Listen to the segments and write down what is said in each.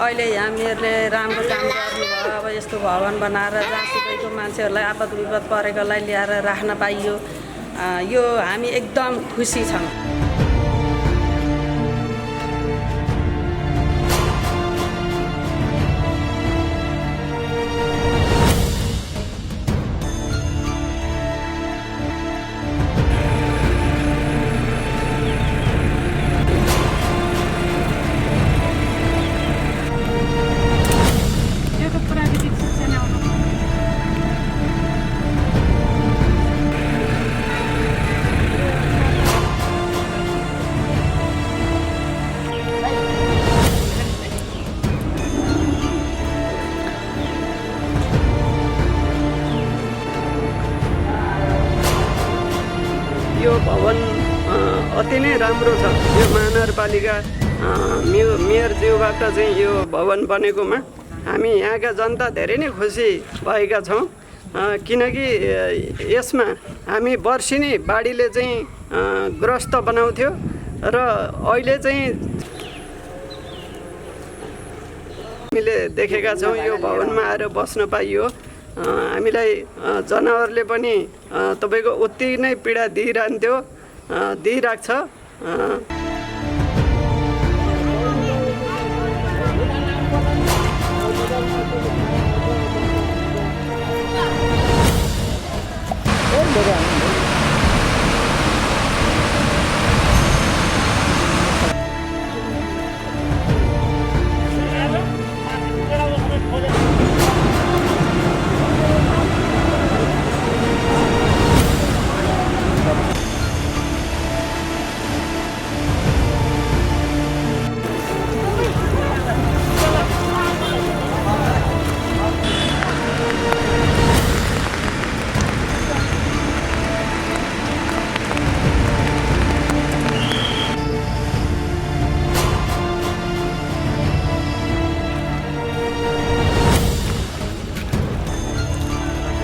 अहिले यहाँ मेयरले राम्रो काम गर्नुभयो। अब यस्तो भवन बनाएर जहाँसुकैको मान्छेहरूलाई आपद विपद परेकोलाई ल्याएर राख्न पाइयो, यो हामी एकदम खुसी छौँ। यो भवन अति नै राम्रो छ। यो महानगरपालिका मेयरज्यूबाट चाहिँ यो भवन बनेकोमा हामी यहाँका जनता धेरै नै खुसी भएका छौँ, किनकि यसमा हामी वर्षिनी बाढीले चाहिँ ग्रस्त बनाउँथ्यो र अहिले चाहिँ हामीले देखेका छौँ यो भवनमा आएर बस्न पाइयो। हामीलाई जनावरले पनि तपाईँको उति नै पीडा दिइरहन्थ्यो, दिइरहेको छ।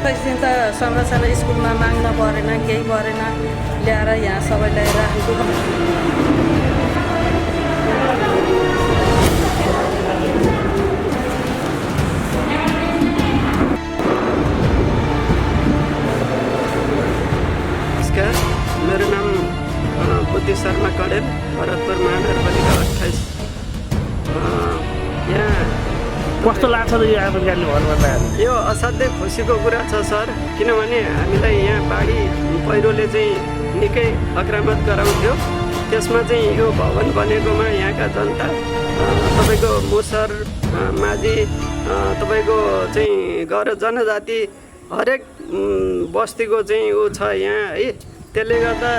पैसा त संरचना स्कुलमा माग्न परेन, केही परेन, ल्याएर यहाँ सबैलाई राख्नु। नमस्कार, मेरो नाम बुद्धि शर्मा कडेल, भरतपुर महानगरपालिका 28। यहाँ कस्तो लाग्छ त यो आन्दोलनकारीले भन्नुभन्दा? यो असाध्यै खुसीको कुरा छ सर, किनभने हामीलाई यहाँ बाढी पहिरोले चाहिँ निकै आक्रामक गराउँथ्यो। त्यसमा चाहिँ यो भवन बनेकोमा यहाँका जनता, तपाईँको मुसर माझी, तपाईँको चाहिँ गर जनजाति हरेक बस्तीको चाहिँ ऊ छ यहाँ है। त्यसले गर्दा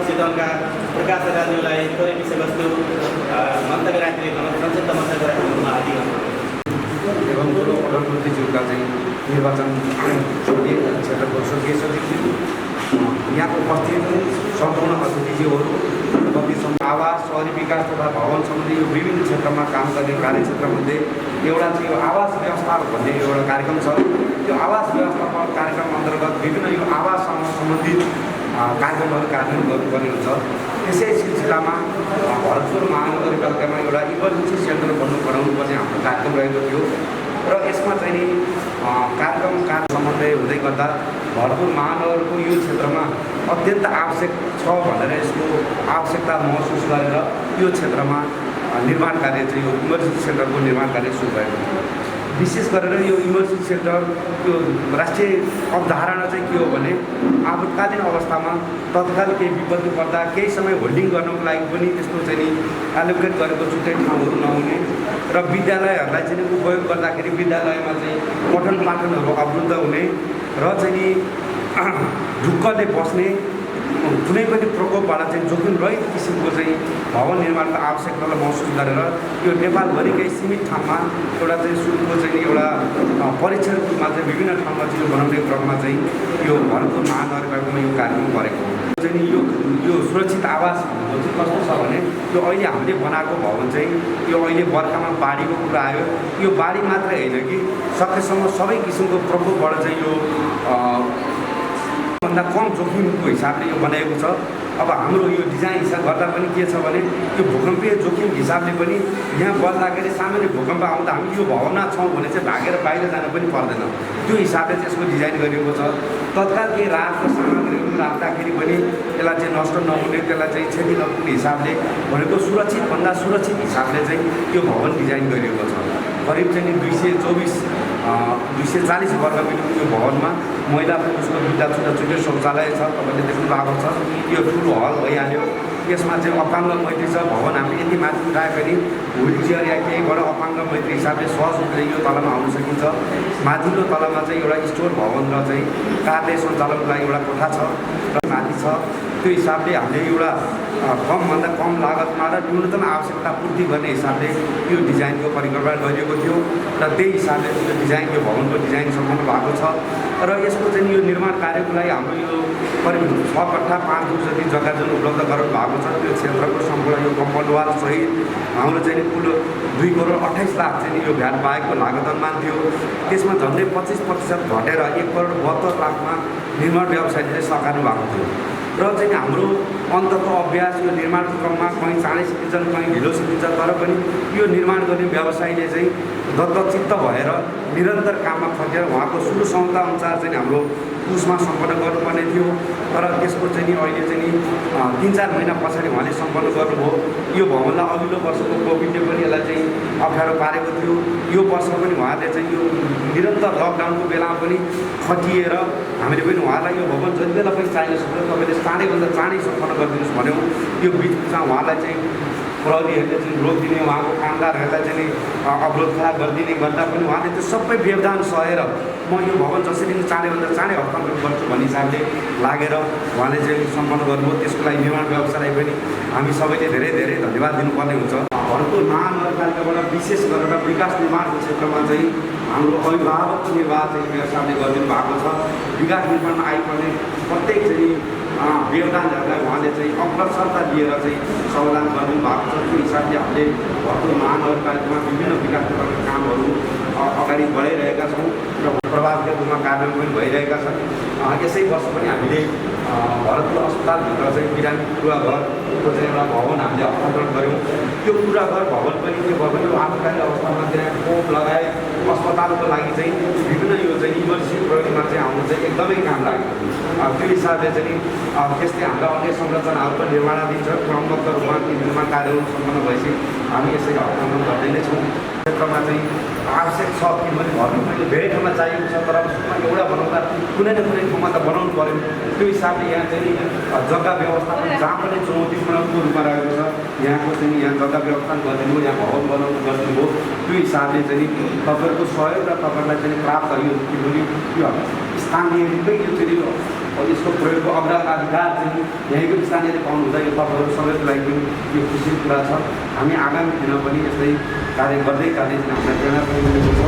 चितवनका प्रकाश आचार्यलाई थोरै विषयवस्तु मन्तव्य राखिदिनु संक्षिप्त मन्तव्य राखिदिनुमा आदि एवं प्रधानमन्त्रीज्यूका चाहिँ निर्वाचन स्वर्गीय क्षेत्रको स्वर्गीय सचिव यहाँको उपस्थित सम्पूर्ण अतिथिज्यूहरू कति आवास शहरी विकास तथा भवन सम्बन्धी यो विभिन्न क्षेत्रमा काम गर्ने कार्यक्षेत्रमध्ये एउटा चाहिँ यो आवास व्यवस्थापन भन्ने एउटा कार्यक्रम छ। यो आवास व्यवस्थापन कार्यक्रम अन्तर्गत विभिन्न यो आवाससँग सम्बन्धित कार्यक्रमहरू कार्यान्वयन गर्नुपर्ने हुन्छ। त्यसै सिलसिलामा भरतपुर महानगरपालिकामा एउटा इमर्जेन्सी सेन्टर बनाउनुपर्ने हाम्रो कार्यक्रम रहेको थियो र यसमा चाहिँ नि कार्यक्रम समन्वय हुँदै गर्दा भरतपुर महानगरको यो क्षेत्रमा अत्यन्त आवश्यक छ भनेर यसको आवश्यकता महसुस गरेर यो क्षेत्रमा निर्माण कार्य चाहिँ यो इमर्जेन्सी सेन्टरको निर्माण कार्य सुरु भएको थियो। विशेष गरेर यो इमर्जेन्सी सेन्टर यो राष्ट्रिय अवधारणा चाहिँ के हो भने आपतकालीन अवस्थामा तत्काल केही विपत्ति पर्दा केही समय होल्डिङ गर्नको लागि पनि त्यस्तो चाहिँ नि एलोकेट गरेको छुट्टै ठाउँहरू नहुने र विद्यालयहरूलाई चाहिँ उपयोग गर्दाखेरि विद्यालयमा चाहिँ पठन पाठनहरू अवरुद्ध हुने र चाहिँ नि ढुक्कले बस्ने कुनै पनि प्रकोपबाट चाहिँ जोखिम रहित किसिमको चाहिँ भवन निर्माणको आवश्यकतालाई महसुस गरेर यो नेपालभरिकै सीमित ठाउँमा एउटा चाहिँ सुरुको चाहिँ एउटा परीक्षण रूपमा चाहिँ विभिन्न ठाउँमा चाहिँ बनाउने क्रममा चाहिँ यो भरतपुर महानगरपालिकामा यो कार्यक्रम गरेको हो। चाहिँ यो सुरक्षित आवास भनेको चाहिँ कस्तो छ भने यो अहिले हामीले बनाएको भवन चाहिँ यो अहिले बर्खामा बाढीको कुरा आयो। यो बाढी मात्रै होइन कि सकेसम्म सबै किसिमको प्रकोपबाट चाहिँ यो भन्दा कम जोखिमको हिसाबले यो बनाएको छ। अब हाम्रो यो डिजाइन हिसाब गर्दा पनि के छ भने यो भूकम्पीय जोखिम हिसाबले पनि यहाँ बस्दाखेरि सामान्य भूकम्प आउँदा हामी यो भवनमा छौँ भने चाहिँ भागेर बाहिर जान पनि पर्दैन। त्यो हिसाबले चाहिँ यसको डिजाइन गरिएको छ। तत्काल केही राहतको सामग्रीहरू राख्दाखेरि पनि त्यसलाई चाहिँ नष्ट नहुने, त्यसलाई चाहिँ क्षति नपुग्ने हिसाबले भनेको सुरक्षितभन्दा सुरक्षित हिसाबले चाहिँ यो भवन डिजाइन गरिएको छ। करिब चाहिँ 240 वर्ग मिटरको यो भवनमा महिला पुरुषको दुईवटा छुट्टै शौचालय छ। तपाईँले देख्नु भएको छ। यो ठुलो हल भइहाल्यो। यसमा चाहिँ अपाङ्ग मैत्री छ। भवन हामीले यति माथि उठाए पनि व्हिल चेयर या केहीबाट अपाङ्ग मैत्री हिसाबले सहज रूपले यो तलमा आउन सकिन्छ। माथिल्लो तलमा चाहिँ एउटा स्टोर भवन र चाहिँ कार्य सञ्चालनको लागि एउटा कोठा छ र माथि छ। त्यो हिसाबले हामीले एउटा कमभन्दा कम लागतमा र न्यूनतम आवश्यकता पूर्ति गर्ने हिसाबले यो डिजाइनको परिकल्पना गरिएको थियो र त्यही हिसाबले यो डिजाइन यो भवनको डिजाइन सम्पन्न भएको छ। र यसको चाहिँ यो निर्माण कार्यको लागि हाम्रो यो करिब 6 कट्ठा 5 गुण जति जग्गा जुन उपलब्ध गराउनु भएको छ। त्यो क्षेत्रको सम्पूर्ण यो कम्पाउन्ड वाल सहित हाम्रो चाहिँ कुल 2,28,00,000 चाहिँ यो भ्याट बाहेकको लागत अनुमान थियो। त्यसमा झन्डै 25% घटेर 1,72,00,000 निर्माण व्यवसायले सघार्नु भएको थियो। र चाहिँ हाम्रो अन्तको अभ्यास यो निर्माणको क्रममा कहीँ चाँडै सकिन्छन्, कहीँ ढिलो सकिन्छ, तर पनि यो निर्माण गर्ने व्यवसायीले चाहिँ दत्तचित्त भएर निरन्तर काममा खटेर उहाँको सुरु क्षमता अनुसार चाहिँ हाम्रो उसमा सम्पन्न गर्नुपर्ने थियो। तर त्यसको चाहिँ नि अहिले चाहिँ नि 3-4 महिना पछाडि उहाँले सम्पन्न गर्नुभयो। यो भवनलाई अघिल्लो वर्षको कोभिडले पनि यसलाई चाहिँ अप्ठ्यारो पारेको थियो। यो वर्ष पनि उहाँले चाहिँ यो निरन्तर लकडाउनको बेलामा पनि खटिएर हामीले पनि उहाँलाई यो भवन जति बेला पनि चाहिन सक्छ तपाईँले चाँडैभन्दा चाँडै सम्पन्न गरिदिनुहोस् भन्यौँ। यो बिचमा उहाँलाई चाहिँ प्रहरीहरूले चाहिँ रोकिदिने, उहाँको कामदारहरूलाई चाहिँ अवरोध खडा गरिदिने गर्दा पनि उहाँले त्यो सबै व्यवधान सहेर म यो भवन जसरी चाँडैभन्दा चाँडै हस्तान्तरण गर्छु भन्ने हिसाबले लागेर उहाँले चाहिँ सम्पन्न गर्नुभयो। त्यसको लागि निर्माण व्यवसायलाई पनि हामी सबैले धेरै धेरै धन्यवाद दिनुपर्ने हुन्छ। भरतपुर महानगरपालिकाबाट विशेष गरेर विकास निर्माणको क्षेत्रमा चाहिँ हाम्रो अभिभावकको निर्वाह चाहिँ व्यवसायले गरिदिनु भएको छ। विकास निर्माणमा आइपर्ने प्रत्येक चाहिँ व्यवधानहरूलाई उहाँले चाहिँ अग्रसरता लिएर चाहिँ समाधान गरिदिनु भएको छ। त्यो हिसाबले हामीले भरतपुर महानगरपालिकामा विभिन्न विकास कामहरू अगाडि बढाइरहेका छौँ र प्रभावकारी रूपमा कार्यान्वयन पनि भइरहेका छन्। यसै वर्ष पनि हामीले भरतपुर अस्पतालभित्र चाहिँ बिरामी पूर्वाघरको चाहिँ एउटा भवन हामीले हस्तान्तरण गऱ्यौँ। त्यो पूर्वाघर भवन पनि के भयो भने आपतकालीन अवस्थामा त्यहाँ कोप लगाए अस्पतालको लागि चाहिँ विभिन्न यो चाहिँ इमर्जेन्सी प्रयोगमा चाहिँ आउनु चाहिँ एकदमै काम लाग्यो। त्यो हिसाबले चाहिँ त्यस्तै हाम्रा अन्य संरचनाहरूको निर्माणाधीन छ। क्रमबद्ध रूपमा निर्माण कार्यहरू सम्पन्न भएपछि हामी यसरी हस्तान्तरण गर्दै नै छौँ। क्षेत्रमा चाहिँ आवश्यक छ किनभने भर्नु धेरै ठाउँमा चाहिएको छ, तर एउटा बनाउँदा कुनै न कुनै ठाउँमा त बनाउनु पऱ्यो। त्यो हिसाबले यहाँ चाहिँ जग्गा व्यवस्थापन जहाँ पनि चुनौतीपूर्णको रूपमा रहेको छ यहाँको चाहिँ यहाँ जग्गा व्यवस्थापन गरिदिनु, यहाँ भवन बनाउनु गरिदिनु हो। त्यो हिसाबले चाहिँ तपाईँहरूको सहयोग र तपाईँहरूलाई चाहिँ प्राप्त यो किनभने यो स्थानीय रूपमै यो चाहिँ यसको प्रयोगको अग्राधिकार चाहिँ यहीँको स्थानीयले पाउनु हुँदा यो तपाईँहरू सबैको लागि पनि यो खुसीको कुरा छ। हामी आगामी दिनमा पनि यस्तै कार्य गर्दै जाँदै हामीलाई प्रेरणा पनि मिलेको छ।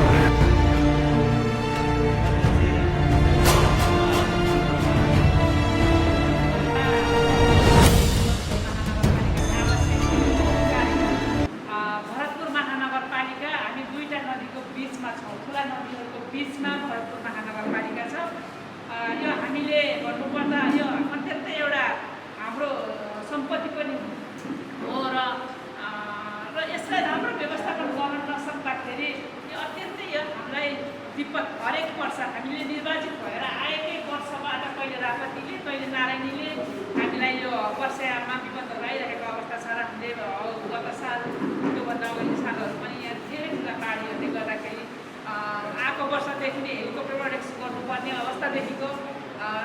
वर्षमा विपदहरू आइरहेको अवस्था छ र हामीले गत साल त्योभन्दा अगाडि सालहरू पनि यहाँ धेरै ठुला बाढीहरूले गर्दाखेरि आएको वर्षदेखि नै हेलिकप्टरबाट रेस्क्यु गर्नुपर्ने अवस्थादेखिको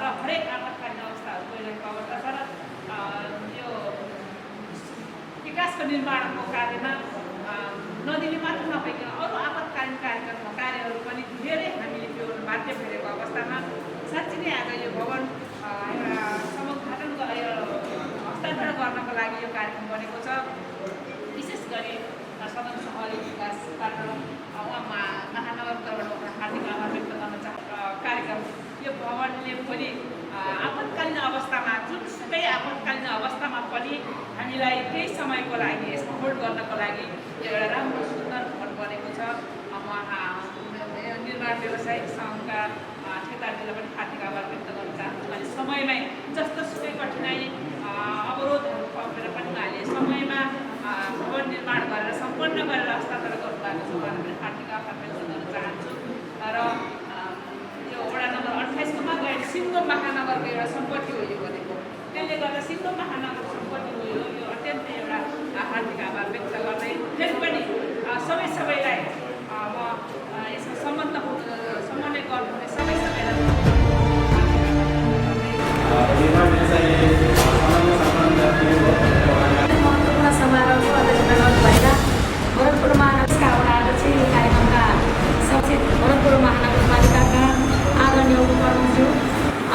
र हरेक आपतकालीन अवस्थाहरू गइरहेको अवस्था छ र यो विकासको निर्माणको कार्यमा नदीले मात्र नभइकन अरू आपतकालीन कार्यहरू पनि धेरै हामीले त्यो बाध्य फेरेको अवस्थामा साँच्चै नै आज यो भवन एउटा समुद्घाटन हस्तान्तरण गर्नको लागि यो कार्यक्रम बनेको छ। विशेष गरी सदन सहरी विकासबाट उहाँ महानगरबाट हार्दिक आभार व्यक्त गर्न कार्यक्रम यो भवनले पनि आपतकालीन अवस्थामा जुनसुकै आपतकालीन अवस्थामा पनि हामीलाई केही समयको लागि यसको होल्ड गर्नको लागि एउटा राम्रो सुन्दर भवन बनेको छ। निर्माण व्यवसायिक सङ्घका ठेकेदारहरूलाई पनि हार्दिक आभार व्यक्त गर्न चाहन्छु। अनि समयमै जस्तो सुकै कठिनाइ अवरोधहरू पक्रेर पनि उहाँले समयमा भवन निर्माण गरेर सम्पन्न गरेर हस्तान्तरण गर्नुभएको छ उहाँलाई पनि हार्दिक आभार व्यक्त गर्न चाहन्छु। र यो वडा नम्बर 28 मा गएर सिङ्गो महानगरको एउटा सम्पत्ति हो यो भनेको, त्यसले गर्दा सिङ्गो महानगर सम्पत्ति हो यो अत्यन्तै एउटा हार्दिक आभार व्यक्त गर्दै फेरि पनि सबैलाई अब यसमा समन्वय गर्नुहुने सबैलाई महत्त्वपूर्ण समारोहको अध्यक्षता गर्नुभएका भरतपुर महानगरका वडा अध्यक्ष कार्यक्रमका सचिव भरतपुर महानगरपालिकाका आदरणीय उपप्रमुखज्यू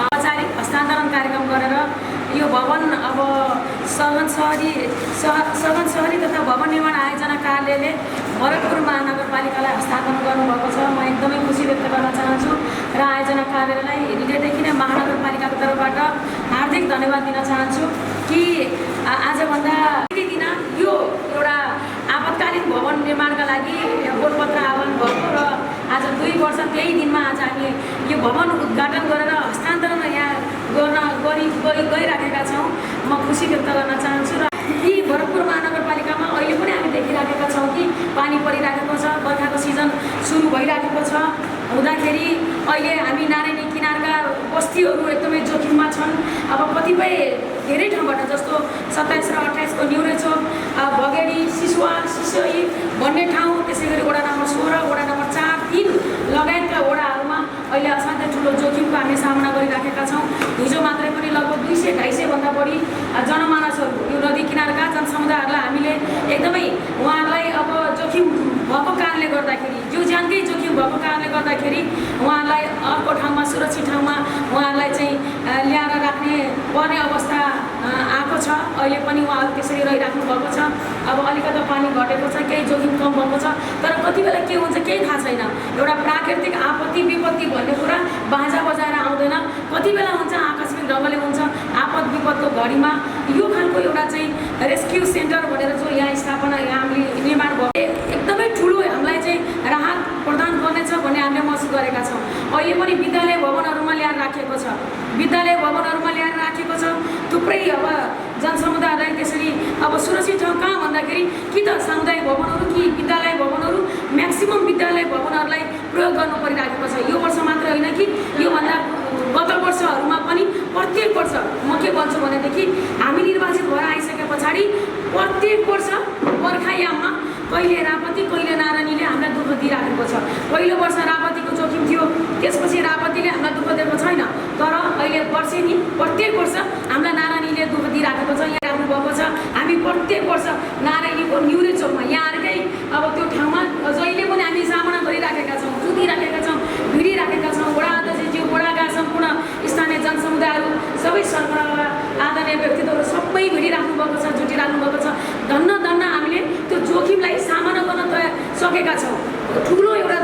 औपचारिक हस्तान्तरण कार्यक्रम गरेर यो भवन अब सघन सहरी तथा भवन निर्माण आयोजना कार्यालयले भरतपुर महानगरपालिकालाई हस्तान्तरण गर्नुभएको छ। म एकदमै खुसी व्यक्त गर्न चाहन्छु र आयोजना कार्यालयलाई हृदयदेखि नै महानगरपालिकाको तर्फबाट हार्दिक धन्यवाद दिन चाहन्छु कि आजभन्दा केही दिन यो एउटा आपतकालीन भवन निर्माणका लागि गोलपत्र आह्वान भएको र आज 2 वर्ष त्यही दिनमा आज हामी यो भवन उद्घाटन गरेर हस्तान्तरण यहाँ गइराखेका छौँ। म खुसी व्यक्त गर्न चाहन्छु र यी भरतपुर महानगरपालिकामा अहिले पनि हामी देखिराखेका छौँ कि पानी परिराखेको छ, बर्खाको सिजन सुरु भइराखेको छ हुँदाखेरि अहिले हामी नारायणी किनारका बस्तीहरू एकदमै जोखिममा छन्। अब कतिपय धेरै ठाउँबाट जस्तो 27 र 28 को न्युरेचोक, बगेडी, सिसुवा, सिसोई भन्ने ठाउँ, त्यसै गरी वडा नम्बर 16, वडा नम्बर 4, 3 लगायतका वडाहरूमा अहिले असाध्यै ठुलो जोखिमको हामी सामना गरिराखेका छौँ। हिजो मात्रै पनि लगभग 200-250 भन्दा बढी जनमानसहरू यो नदी किनारका जनसमुदायहरूलाई हामीले एकदमै उहाँहरूलाई अब जोखिम भएको कारणले गर्दाखेरि जीव ज्यानकै जोखिम भएको कारणले गर्दाखेरि उहाँहरूलाई अर्को ठाउँमा सुरक्षित ठाउँमा उहाँहरूलाई चाहिँ ल्याएर राख्ने पर्ने अवस्था आएको छ। अहिले पनि उहाँहरू त्यसरी रहिराख्नु भएको छ। अब अलिकति पानी घटेको छ, केही जोखिम कम भएको छ, तर कति बेला के हुन्छ केही थाहा छैन। एउटा प्राकृतिक आपत्ति विपत्ति भन्ने कुरा बाजा बजाएर आउँदैन, कति बेला हुन्छ आकस्मिक ढङ्गले हुन्छ। आपद विपदको घडीमा यो खालको एउटा चाहिँ रेस्क्यु सेन्टर भनेर जो यहाँ स्थापना यहाँ हामीले निर्माण भयो एकदमै ठुलो हामीलाई चाहिँ राहत प्रदान गर्नेछ भन्ने हामीले महसुस गरेका छौँ। अहिले पनि विद्यालय भवनहरूमा ल्याएर राखिएको छ, थुप्रै अब जनसमुदायहरूलाई त्यसरी अब सुरक्षित ठाउँ कहाँ भन्दाखेरि कि त सामुदायिक भवनहरू कि विद्यालय भवनहरू, म्याक्सिमम विद्यालय भवनहरूलाई प्रयोग गर्नु परिराखेको छ। यो वर्ष मात्र होइन कि योभन्दा गत वर्षहरूमा पनि प्रत्येक वर्ष म के भन्छु भनेदेखि हामी निर्वाचित भएर आइसके पछाडि प्रत्येक वर्ष बर्खायाममा कहिले रापती कहिले नारायणीले हामीलाई दुःख दिइराखेको छ। पहिलो वर्ष रापतीको जोखिम थियो, त्यसपछि रापतीले हामीलाई दुःख दिएको छैन, तर अहिले वर्षेनी प्रत्येक वर्ष हामीलाई नारायणीले दुःख दिइराखेको छ। यहाँ राख्नुभएको छ। हामी प्रत्येक वर्ष नारायणीको न्युरेचोकमा यहाँहरूकै अब त्यो ठाउँमा जहिले पनि हामी सामना गरिराखेका छौँ, जुधिराखेका छौँ, भिडिराखेका छौँ। वडा अध्यक्षज्यू, वडाका सम्पूर्ण स्थानीय जनसमुदायहरू, सबै सरकारका आदरणीय व्यक्तित्वहरू सबै भिडिराख्नु भएको छ, जुटिराख्नु भएको छ। धन्न हामीले त्यो जोखिमलाई सामना गर्न सकेका छौँ। ठुलो एउटा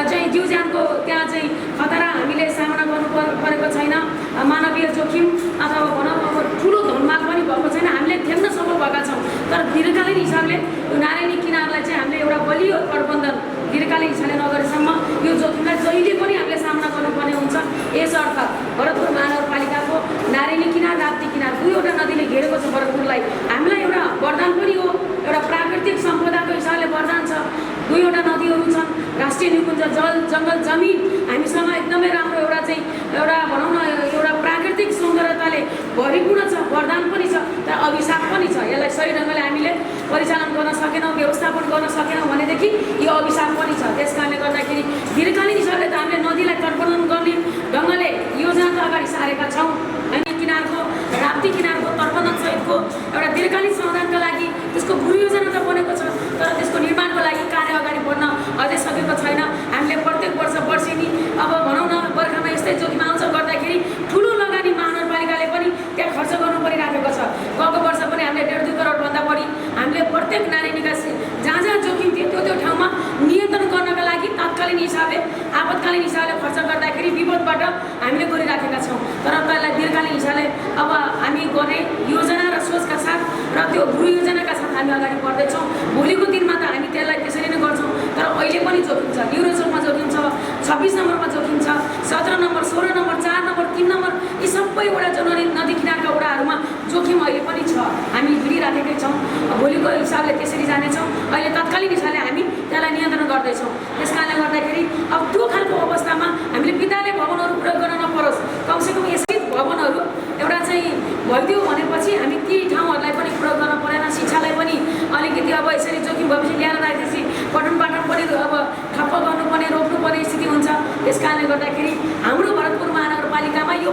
चाहिँ जीव ज्यानको त्यहाँ चाहिँ खतरा हामीले सामना गर्नु परेको छैन। मानवीय जोखिम अथवा भनौँ अब ठुलो धनमाग पनि भएको छैन। हामीले देख्न सफल भएका छौँ। तर दीर्घकालीन हिसाबले यो नारायणी किनारलाई चाहिँ हामीले एउटा बलियो प्रबन्धन दीर्घकालीन हिसाबले नगरेसम्म यो जोखिमलाई जहिले पनि हामीले सामना गर्नुपर्ने हुन्छ। यसर्थ भरतपुर महानगरपालिकाको नारायणी किनार, राप्ती किनार दुईवटा नदीले घेरेको छ भरतपुरलाई। हामीलाई एउटा वरदान पनि हो, एउटा प्राकृतिक सम्पदाको हिसाबले वरदान छ। दुईवटा नदीहरू छन्, राष्ट्रिय निकुञ्ज, जल, जङ्गल, जमिन हामीसँग एकदमै राम्रो एउटा चाहिँ एउटा भनौँ न एउटा प्राकृतिक सौन्दर्यताले भरिपूर्ण छ, वरदान पनि छ। अभिशाप पनि छ। यसलाई सही ढङ्गले हामीले परिचालन गर्न सकेनौँ, व्यवस्थापन गर्न सकेनौँ भनेदेखि यो अभिशाप पनि छ। त्यस कारणले गर्दाखेरि दीर्घकालीन हिसाबले त हामीले नदीलाई तटबन्धन गर्ने ढङ्गले योजना त अगाडि सारेका छौँ। हामी किनारको राप्ती किनारको तटबन्धन सहितको एउटा दीर्घकालीन समाधानका लागि त्यसको गुरु योजना त बनेको छ, तर त्यसको निर्माणको लागि कार्य अगाडि बढ्न अझै सकेको छैन। हामीले प्रत्येक वर्ष वर्षेनी अब भनौँ न बर्खामा यस्तै जोखिम आउँछ गर्दाखेरि ठुलो लगानी महानगरपालिकाले पनि त्यहाँ खर्च गर्नु परिराखेको छ। गएको वर्ष पनि हामीले 1.5-2 करोडभन्दा बढी हामीले प्रत्येक नारी निकास जहाँ जहाँ जोखिम थियो त्यो ठाउँमा नियन्त्रण गर्नका लागि तत्कालीन हिसाबले आपतकालीन हिसाबले खर्च गर्दाखेरि विपदबाट हामीले गरिराखेका छौँ। तर त्यसलाई दीर्घकालीन हिसाबले अब हामी गर्ने योजना र सोचका साथ र त्यो गुरु योजनाका साथ हामी अगाडि बढ्दैछौँ। भोलिको दिनमा त हामी त्यसलाई त्यसरी नै गर्छौँ, तर अहिले पनि जोखिम छ। न्युरोचोकमा जोखिम छ, 26 नम्बरमा जोखिम छ, 17 नम्बर, 16 नम्बर, 4 नम्बर, 3 नम्बर, यी सबै वडा जो नदी किनारका वडाहरूमा जोखिम अहिले पनि छ। हामी हिँडिराखेकै छौँ। भोलिको हिसाबले त्यसरी जानेछौँ। अहिले तत्कालीन हिसाबले हामी त्यसलाई नियन्त्रण गर्दैछौँ। त्यस कारणले गर्दाखेरि अब त्यो खालको अवस्थामा हामीले विद्यालय भवनहरू प्रयोग गर्न नपरोस्। कमसेकम यसै भवनहरू एउटा चाहिँ भइदियो भनेपछि हामी ती ठाउँहरूलाई पनि प्रयोग गर्न परेन। शिक्षालाई पनि अलिकति अब यसरी जोखिम भएपछि ल्याएर राखेपछि पठन पाठन पनि अब ठप्प गर्नुपर्ने, रोक्नुपर्ने स्थिति हुन्छ। त्यस कारणले गर्दाखेरि हाम्रो भरतपुर महानगरपालिकामा यो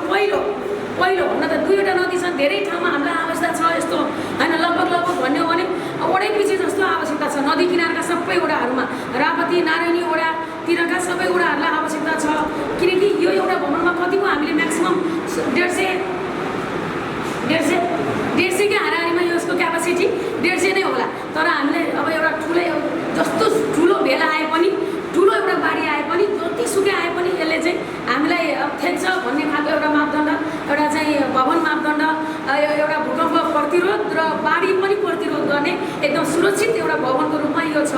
पहिलो हुन त 2वटा नदी छन्। धेरै ठाउँमा हामीलाई आवश्यकता छ यस्तो होइन, लगभग भन्यो भने वडै पछि जस्तो आवश्यकता छ। नदी किनारका सबै वडाहरूमा रापती नारायणी वडातिरका सबै वडाहरूलाई आवश्यकता छ। किनकि यो एउटा भवनमा कतिको हामीले म्याक्सिमम 150 हाराहारीमा यसको क्यापासिटी 150 नै होला। तर हामीले अब एउटा जस्तो ठुलो भेला आए पनि, ठुलो एउटा बाढी आए पनि, जतिसुकै आए पनि यसले चाहिँ हामीलाई ठेक्छ भन्ने खालको एउटा मापदण्ड, एउटा चाहिँ भवन मापदण्ड, एउटा भूकम्प प्रतिरोध र बाढी पनि प्रतिरोध गर्ने एकदम सुरक्षित एउटा भवनको रूपमा यो छ।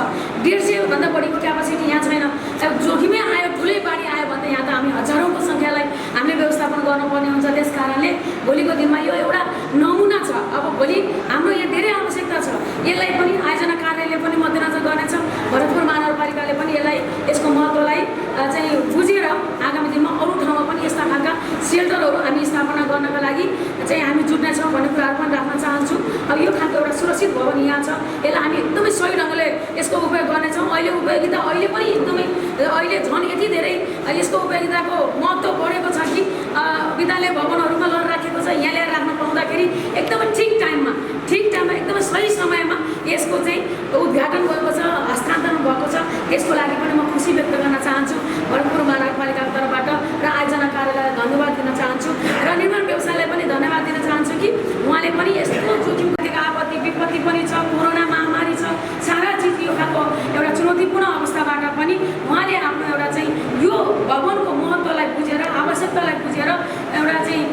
150 भन्दा बढीको क्यापासिटी यहाँ छैन। अब जोखिमै आयो, ठुलै बाढी आयो भने यहाँ त हामी हजारौँको सङ्ख्यालाई हामीले व्यवस्थापन गर्नुपर्ने हुन्छ। त्यस कारणले भोलिको दिनमा यो एउटा नमुना छ। अब भोलि हाम्रो यहाँ धेरै आवश्यकता छ। यसलाई पनि आयोजना कार्यालयले पनि मध्यनजर गर्नेछ। भरतपुर महानगरपालिकाले पनि यसको महत्त्वलाई चाहिँ बुझेर आगामी दिनमा अरू ठाउँमा पनि यस्ता खालका सेल्टरहरू हामी स्थापना गर्नका लागि चाहिँ हामी जुट्नेछौँ भन्ने कुराहरू पनि राख्न चाहन्छु। अब यो खालको एउटा सुरक्षित भवन यहाँ छ। यसलाई हामी एकदमै सही ढङ्गले यसको उपयोग गर्नेछौँ। अहिले उपयोगिता अहिले पनि एकदमै अहिले झन् यति धेरै यसको उपयोगिताको महत्त्व बढेको छ कि विद्यालय भवनहरूमा लगेर राखेको छ। यहाँ ल्याएर राख्न पाउँदाखेरि एकदमै ठिक टाइममा एकदमै सही समयमा यसको चाहिँ उद्घाटन भएको छ, हस्तान्तरण भएको छ। त्यसको लागि पनि म खुसी व्यक्त गर्न चाहन्छु भरतपुर महानगरपालिकाको तर्फबाट र आयोजना कार्यालयलाई धन्यवाद दिन चाहन्छु र निर्माण व्यवसायलाई पनि धन्यवाद दिन चाहन्छु कि उहाँले पनि यस्तो जोखिम आपत्ति विपत्ति पनि छ, कोरोना महामारी छ, सारा चिज यो खालको एउटा चुनौतीपूर्ण अवस्थाबाट पनि उहाँले आफ्नो एउटा चाहिँ यो भवनको महत्त्वलाई बुझेर, आवश्यकतालाई बुझेर एउटा चाहिँ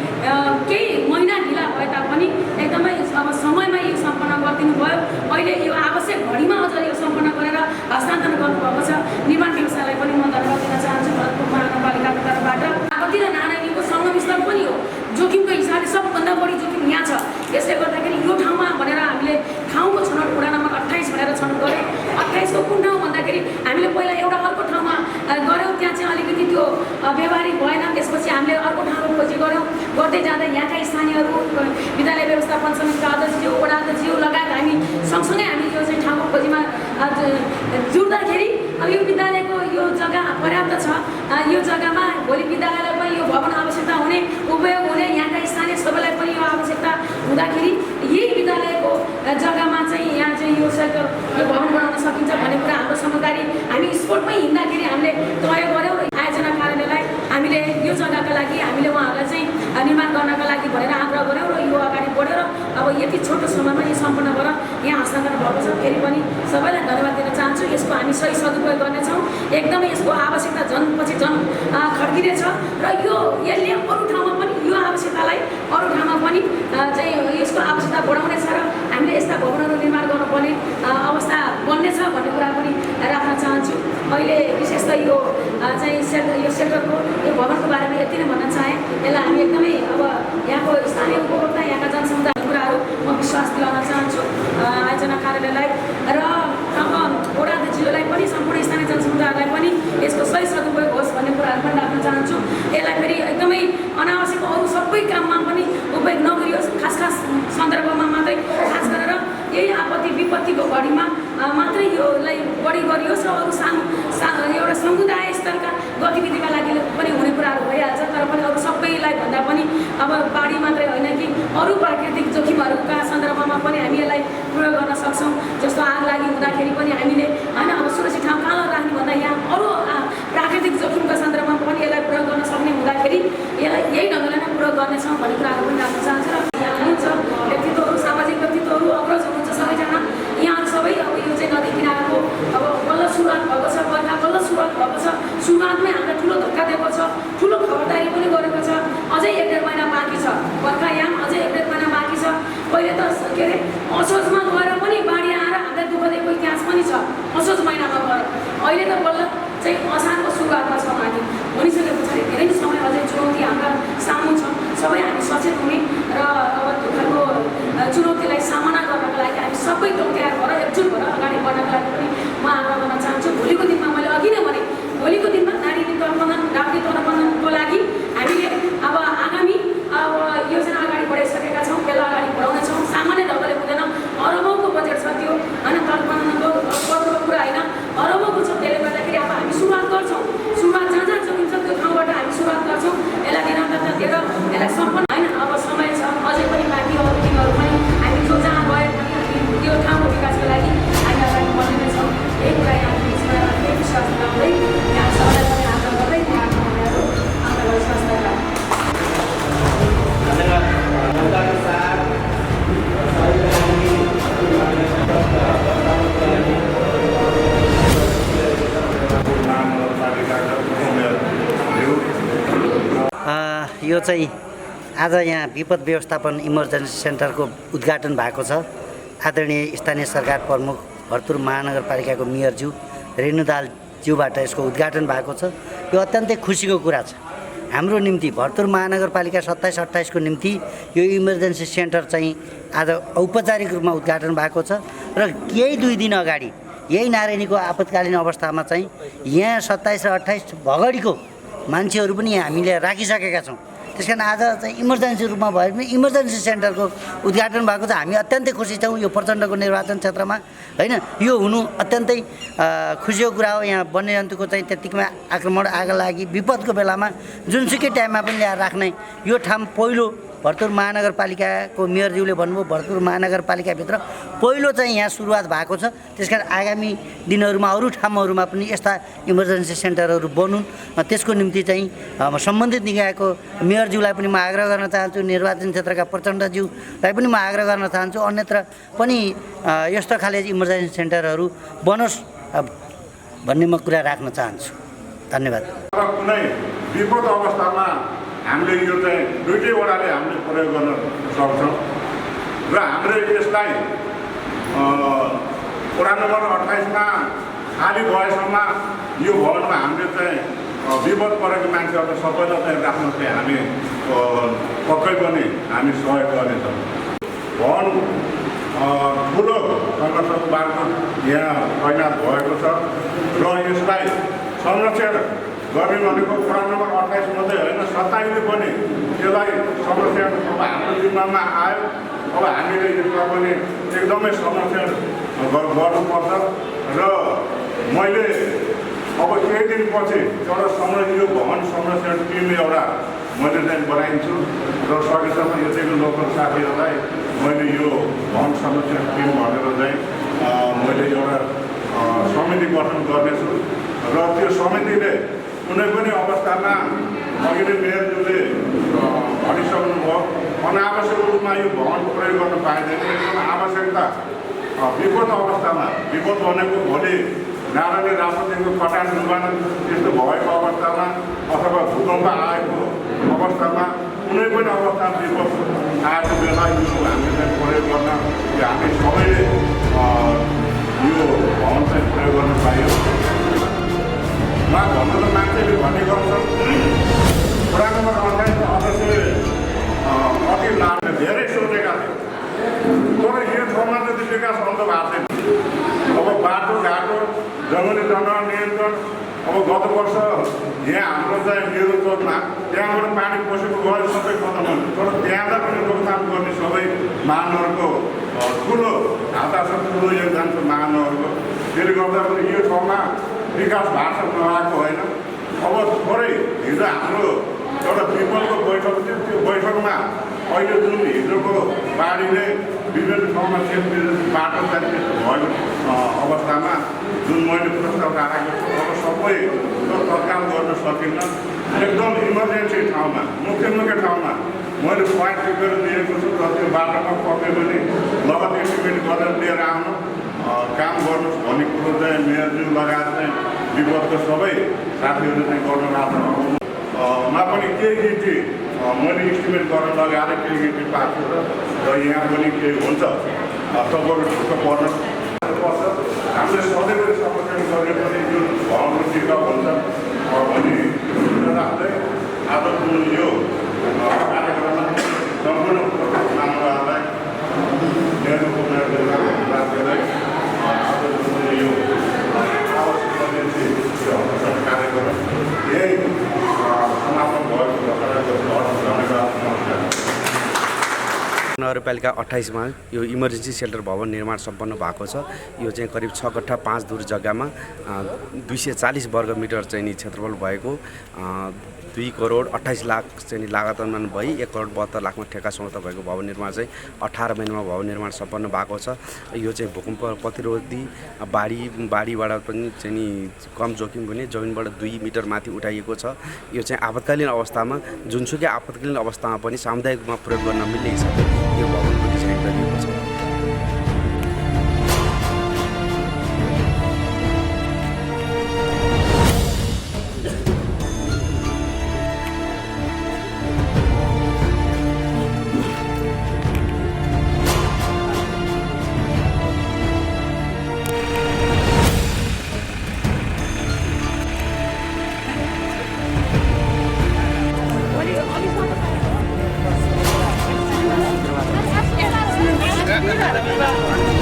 केही महिना ढिला भए तापनि एकदमै अब समयमा यो सम्पन्न गरिदिनु भयो। अहिले यो आवश्यक घडीमा अझ यो सम्पन्न गरेर हस्तान्तरण गर्नुभएको छ। निर्माण व्यवसायलाई पनि म धन्यवाद दिन चाहन्छु भरतपुर महानगरपालिकाको तर्फबाट। आपत्ति र नारायणीको सङ्गम स्थल पनि हो। जोखिमको हिसाबले सबभन्दा बढी जोखिम यहाँ छ। यसले गर्दाखेरि यो ठाउँमा भनेर हामीले ठाउँको छनौट वडा नम्बर 28 भनेर छनौट गऱ्यौँ। 28 को कुन ठाउँ भन्दाखेरि हामीले पहिला एउटा अर्को ठाउँमा गऱ्यौँ, त्यहाँ चाहिँ अलिकति त्यो व्यवहारिक भएन। त्यसपछि हामीले अर्को ठाउँको खोजी गऱ्यौँ। गर्दै जाँदा यहाँका स्थानीयहरू, विद्यालय व्यवस्थापन समितिका अध्यक्षज्यू, वडा अध्यक्षज्यू लगायत हामी सँगसँगै हामी यो चाहिँ ठाउँको खोजीमा जुट्दाखेरि अब यो विद्यालयको यो जग्गा पर्याप्त छ। यो जग्गामा भोलि विद्यालयलाई पनि यो भवन आवश्यकता हुने, उपयोग हुने, यहाँका स्थानीय सबैलाई पनि यो आवश्यकता हुँदाखेरि यही विद्यालयको जग्गामा चाहिँ यहाँ चाहिँ यो सेल्टर यो भवन बनाउन सकिन्छ भन्ने कुरा हाम्रो समझदारी हामी स्पोर्टमै हिँड्दाखेरि हामीले तय गऱ्यौँ। र आयोजना कार्यालयलाई हामीले यो जग्गाका लागि हामीले उहाँहरूलाई चाहिँ निर्माण गर्नका लागि भनेर आग्रह गऱ्यौँ र यो अगाडि बढेर अब यति छोटो समयमा यो सम्पन्न गरेर यहाँ हस्तान्तरण भएको छ। फेरि पनि सबैलाई धन्यवाद दिन चाहन्छु। यसको हामी सही सदुपयोग गर्नेछौँ। एकदमै यसको आवश्यकता पछि झन् खड्किनेछ र यसले अरू ठाउँमा पनि यो आवश्यकतालाई अरू ठाउँमा पनि चाहिँ यसको आवश्यकता बढाउनेछ र हामीले यस्ता भवनहरू निर्माण गर्नुपर्ने अवस्था बन्नेछ भन्ने कुरा पनि राख्न चाहन्छु। अहिले विशेष त यो चाहिँ यो सेक्टरको यो भवनको बारेमा यति नै भन्न चाहेँ। यसलाई हामी एकदमै अब यहाँको स्थानीय उपभोक्ता, यहाँका जनसमुदायको कुराहरू म विश्वास दिलाउन चाहन्छु आयोजना कार्यालयलाई र अब वडा अध्यक्षज्यूलाई पनि, सम्पूर्ण स्थानीय जनसमुदायहरूलाई पनि यसको सही सदुपयोग होस् भन्ने कुराहरू पनि राख्न चाहन्छु। यसलाई फेरि एकदमै अनावश्यक अरू सबै काममा पनि उपयोग नगरियोस्। खास सन्दर्भमा मात्रै यही आपत्ति विपत्तिको घडीमा मात्रै योलाई बढी गरियोस् र अरू एउटा समुदाय स्तरका गतिविधिका लागि पनि हुने कुराहरू भइहाल्छ। तर पनि अरू सबैलाई भन्दा पनि अब बाढी मात्रै होइन कि अरू प्राकृतिक जोखिमहरूका सन्दर्भमा पनि हामी यसलाई प्रयोग गर्न सक्छौँ। जस्तो आग लागि हुँदाखेरि पनि हामीले होइन अब सुरक्षित ठाउँ कहाँ राख्ने भन्दा यहाँ अरू प्राकृतिक जोखिमका सन्दर्भमा पनि यसलाई प्रयोग गर्न सक्ने हुँदाखेरि यसलाई यही ढङ्गले नै प्रयोग गर्नेछौँ भन्ने कुराहरू पनि राख्न चाहन्छु। र यहाँ हुनुहुन्छ व्यक्तित्वहरू, सामाजिक व्यक्तित्वहरू अग्रज हुनुहुन्छ सबैजना। यहाँहरू सबै अब यो चाहिँ नदी किनारको अब बल्ल सुरुवात भएको छ, बर्खा बल्ल सुरुवात भएको छ। सुरुवातमै हामीलाई ठुलो धक्का दिएको छ, ठुलो खबरदारी पनि गरेको छ। अझै 1-1.5 महिना बाँकी छ, बर्खायाम अझै 1-1.5 महिना बाँकी छ। पहिले त के अरे असोजमा गएर पनि बाढी आएर हामीलाई दुःख दिएको इतिहास पनि छ, असोज महिनामा गएर। अहिले त बल्ल चाहिँ असारको सुरुवातमा छौँ हामी। भनिसके पछाडि धेरै नै समय अझै चुनौती हाम्रा सामु छ। सबै हामी सचेत हुने र अब त्यो खालको चुनौतीलाई सामना गर्नको लागि हामी सबै तयार भएर एकजुट भएर अगाडि बढ्नको लागि पनि म आग्रह गर्न चाहन्छु। भोलिको दिनमा मैले अघि नै भने भोलिको दिनमा नारी तर्पणन राप्ती तर्पणनको लागि हामीले अब आगामी अब योजना अगाडि बढाइसकेका छौँ, त्यसलाई अगाडि बढाउनेछौँ। सामान्य ढङ्गले हुँदैन, अरबौँको बजेट छ त्यो होइन, तर्पणको पदको कुरा होइन, अरबौँको छ। त्यसले गर्दाखेरि अब हामी सुरुवात गर्छौँ, सुरुवात जहाँ जहाँ जोगिन्छ त्यो ठाउँबाट हामी सुरुवात गर्छौँ। यसलाई निरन्तरता दिएर यसलाई सम्पन्न होइन, अब समय छ अझै पनि बाँकी अरू दिनहरू पनि हामी जो जहाँ गए पनि हामी यो ठाउँको विकासको लागि हामी अगाडि बढ्ने नै छौँ। यही कुरा यहाँ बिचमा केही विश्वास गराउँदै यहाँ सबैलाई पनि आग्रह गर्दै आफ्नो संस्थाका यो चाहिँ आज यहाँ विपद व्यवस्थापन इमर्जेन्सी सेन्टरको उद्घाटन भएको छ। आदरणीय स्थानीय सरकार प्रमुख भरतपुर महानगरपालिकाको मेयरज्यू रेणु दाहालज्यूबाट यसको उद्घाटन भएको छ। यो अत्यन्तै खुसीको कुरा छ हाम्रो निम्ति। भरतपुर महानगरपालिका 27-28 को निम्ति यो इमर्जेन्सी सेन्टर चाहिँ आज औपचारिक रूपमा उद्घाटन भएको छ र यही 2 दिन अगाडि यही नारायणीको आपतकालीन अवस्थामा चाहिँ यहाँ 27 र 28 भगडीको मान्छेहरू पनि यहाँ हामीले राखिसकेका छौँ। त्यसकारण आज चाहिँ इमर्जेन्सी रूपमा भए पनि इमर्जेन्सी सेन्टरको उद्घाटन भएको छ। हामी अत्यन्तै खुसी छौँ यो प्रचण्डको निर्वाचन क्षेत्रमा होइन। यो हुनु अत्यन्तै खुसीको कुरा हो। यहाँ वन्यजन्तुको चाहिँ त्यत्तिकैमा आक्रमण आगो लागि विपदको बेलामा जुनसुकै टाइममा पनि ल्याएर राख्ने यो ठाउँ पहिलो भरतपुर महानगरपालिकाको मेयरज्यूले भन्नुभयो भरतपुर महानगरपालिकाभित्र पहिलो चाहिँ यहाँ सुरुवात भएको छ। त्यसकारण आगामी दिनहरूमा अरू ठाउँहरूमा पनि यस्ता इमर्जेन्सी सेन्टरहरू बनुन्। त्यसको निम्ति चाहिँ सम्बन्धित निकायको मेयरज्यूलाई पनि म आग्रह गर्न चाहन्छु, निर्वाचन क्षेत्रका प्रचण्डज्यूलाई पनि म आग्रह गर्न चाहन्छु अन्यत्र पनि यस्तो खाले इमर्जेन्सी सेन्टरहरू बनोस् भन्ने म कुरा राख्न चाहन्छु। धन्यवाद। कुनै विपद अवस्थामा हामीले यो चाहिँ दुईटै वडाले हामीले प्रयोग गर्न सक्छौँ र हाम्रो यसलाई वडा नम्बर 28मा खाली भएसम्म यो भवनमा हामीले चाहिँ विपद परेको मान्छेहरूलाई सबैलाई चाहिँ राख्न चाहिँ हामी पक्कै पनि हामी सहयोग गर्नेछौँ। भवन ठुलो संरक्षण मार्फत यहाँ तैनात भएको छ र यसलाई संरक्षण गर्ने भनेको वडा नम्बर 28 मात्रै होइन 27ले पनि यसलाई संरक्षण अब हाम्रो जिम्मामा आयो। अब हामीले यसलाई पनि एकदमै संरक्षण गर्नुपर्छ र मैले अब केही दिनपछि एउटा यो भवन संरक्षण टिम एउटा मैले चाहिँ बनाइन्छु र सकेसम्म यतिको लोकल साथीहरूलाई मैले यो भवन संरक्षण टिम भनेर चाहिँ मैले एउटा समिति गठन गर्नेछु र त्यो समितिले कुनै पनि अवस्थामा अघि नै मेयरज्यूले भनिसक्नुभयो अनावश्यक रूपमा यो भवन प्रयोग गर्न पाइँदैन। एकदम आवश्यकता विपद अवस्थामा विपद भनेको भोलि नारायणी राष्ट्रदेखिको कटान डुबान त्यस्तो भएको अवस्थामा अथवा भूकम्प आएको अवस्थामा कुनै पनि अवस्थामा विपद आएको बेला यो हामीले प्रयोग गर्न हामी सबैले यो भवन चाहिँ प्रयोग गर्न पाइयो। भन्नु त मान्छेले भन्ने गर्छन् वडा नम्बर 28 अध्यक्षले अति लाभ धेरै सोचेका थिए तर यो ठाउँमा चाहिँ विकास हुन त भएको छैन। अब बाटोघाटो जङ्गली जनावर नियन्त्रण अब गत वर्ष यहाँ हाम्रो चाहिँ मेरो चोकमा त्यहाँबाट पानी पसेको गएर सबै खतम हुन्छ तर त्यहाँलाई पनि रोकथाम गर्ने सबै महानगरको ठुलो हातासम्म ठुलो योगदान छ महानगरको। त्यसले गर्दा पनि यो ठाउँमा विकास भएको नभएको होइन। अब थोरै हिजो हाम्रो एउटा पिपलको बैठक थियो, त्यो बैठकमा अहिले जुन हिजोको बाढीले विभिन्न ठाउँमा बाटो जाने भएको अवस्थामा जुन मैले प्रस्ताव राखेको छु, अब सबै तत्काल गर्न सकिन्न। एकदम इमर्जेन्सी ठाउँमा मुख्य ठाउँमा मैले पोइन्ट टिपेर दिएको छु र त्यो बाटोमा पक्कै पनि लगत एस्टिमेट गरेर लिएर आउनु काम गर्नुहोस् भन्ने कुरो चाहिँ मेयरज्यू लगाएर चाहिँ विपदको सबै साथीहरू चाहिँ गर्न मा पनि केही चिज मैले इस्टिमेट गर्न लगाएर केही चिज पाएको छु र यहाँ पनि केही हुन्छ तपाईँहरू ढुक्क पर्न पर्छ। हामीले सधैँ समर्थन गरे पनि जुन भवनको टिका हुन्छ भने राख्दै आजको यो कार्यक्रममा सम्पूर्ण मानवहरूलाई राखेरै आजको यो कार्यक्रम यही समापन भएको नगरपालिका 28 मा यो इमर्जेन्सी सेल्टर भवन निर्माण सम्पन्न भएको छ। यो चाहिँ करिब 6 कट्ठा 5 दूर जग्गामा 240 वर्ग मिटर चाहिँ नि क्षेत्रफल भएको 2 करोड 28 लाख चाहिँ लागत अनुमान भई 1 करोड 72 लाखमा ठेक्का समाप्त भएको भवन निर्माण चाहिँ 18 महिनामा भवन निर्माण सम्पन्न भएको छ। यो चाहिँ भूकम्प प्रतिरोधी बाढीबाट पनि चाहिँ नि कम जोखिम हुने जमिनबाट 2 मिटर माथि उठाइएको छ। यो चाहिँ आपतकालीन अवस्थामा जुनसुकै आपतकालीन अवस्थामा पनि सामुदायिक रूपमा प्रयोग गर्न मिल्ने हिसाबले यो भवनको डिजाइन गरिएको छ। Gracias.